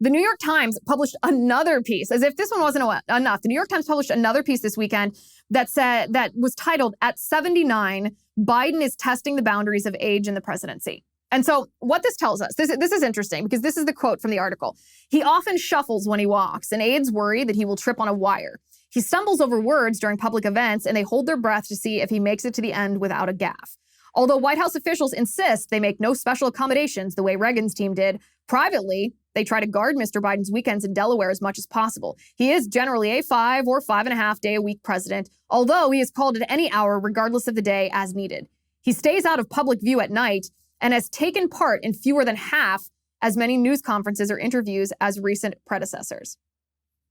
the New York Times published another piece, as if this one wasn't enough. The New York Times published another piece this weekend that was titled, "At 79, Biden is testing the boundaries of age in the presidency." And so what this tells us, this is interesting because this is the quote from the article. "He often shuffles when he walks, and aides worry that he will trip on a wire. He stumbles over words during public events, and they hold their breath to see if he makes it to the end without a gaffe. Although White House officials insist they make no special accommodations the way Reagan's team did, privately, they try to guard Mr. Biden's weekends in Delaware as much as possible. He is generally a 5 or 5.5 day a week president, although he is called at any hour, regardless of the day, as needed. He stays out of public view at night and has taken part in fewer than half as many news conferences or interviews as recent predecessors."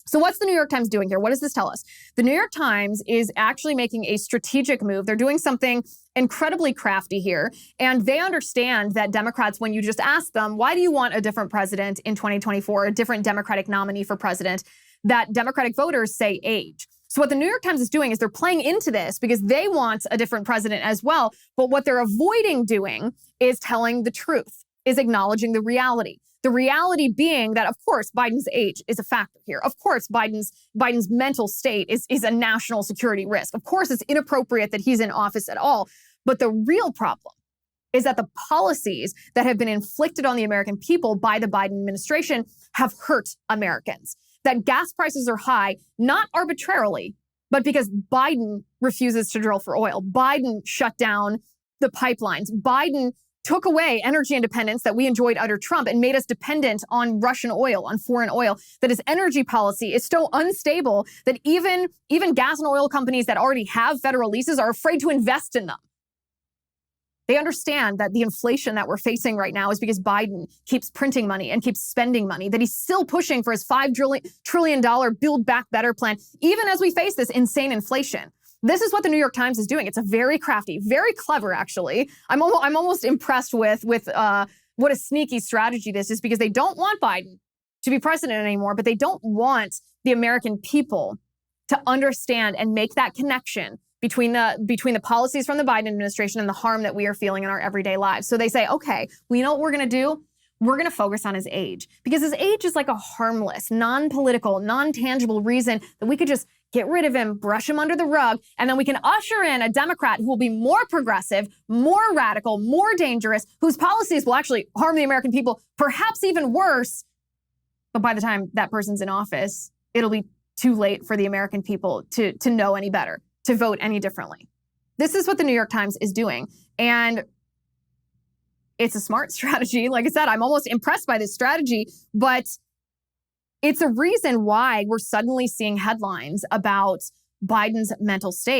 So what's the New York Times doing here? What does this tell us? The New York Times is actually making a strategic move. They're doing something incredibly crafty here. And they understand that Democrats, when you just ask them, why do you want a different president in 2024, a different Democratic nominee for president, that Democratic voters say age. So what the New York Times is doing is they're playing into this because they want a different president as well. But what they're avoiding doing is telling the truth, is acknowledging the reality. The reality being that, of course, Biden's age is a factor here. Of course, Biden's mental state is a national security risk. Of course, it's inappropriate that he's in office at all. But the real problem is that the policies that have been inflicted on the American people by the Biden administration have hurt Americans. That gas prices are high, not arbitrarily, but because Biden refuses to drill for oil. Biden shut down the pipelines. Biden took away energy independence that we enjoyed under Trump and made us dependent on Russian oil, on foreign oil, that his energy policy is so unstable that even gas and oil companies that already have federal leases are afraid to invest in them. They understand that the inflation that we're facing right now is because Biden keeps printing money and keeps spending money, that he's still pushing for his $5 trillion Build Back Better plan, even as we face this insane inflation. This is what the New York Times is doing. It's a very crafty, very clever, actually. I'm almost impressed with what a sneaky strategy this is, because they don't want Biden to be president anymore, but they don't want the American people to understand and make that connection between the policies from the Biden administration and the harm that we are feeling in our everyday lives. So they say, okay, well, you know what we're going to do? We're going to focus on his age, because his age is like a harmless, non-political, non-tangible reason that we could just get rid of him, brush him under the rug, and then we can usher in a Democrat who will be more progressive, more radical, more dangerous, whose policies will actually harm the American people, perhaps even worse. But by the time that person's in office, it'll be too late for the American people to know any better, to vote any differently. This is what the New York Times is doing. And it's a smart strategy. Like I said, I'm almost impressed by this strategy, but it's a reason why we're suddenly seeing headlines about Biden's mental state.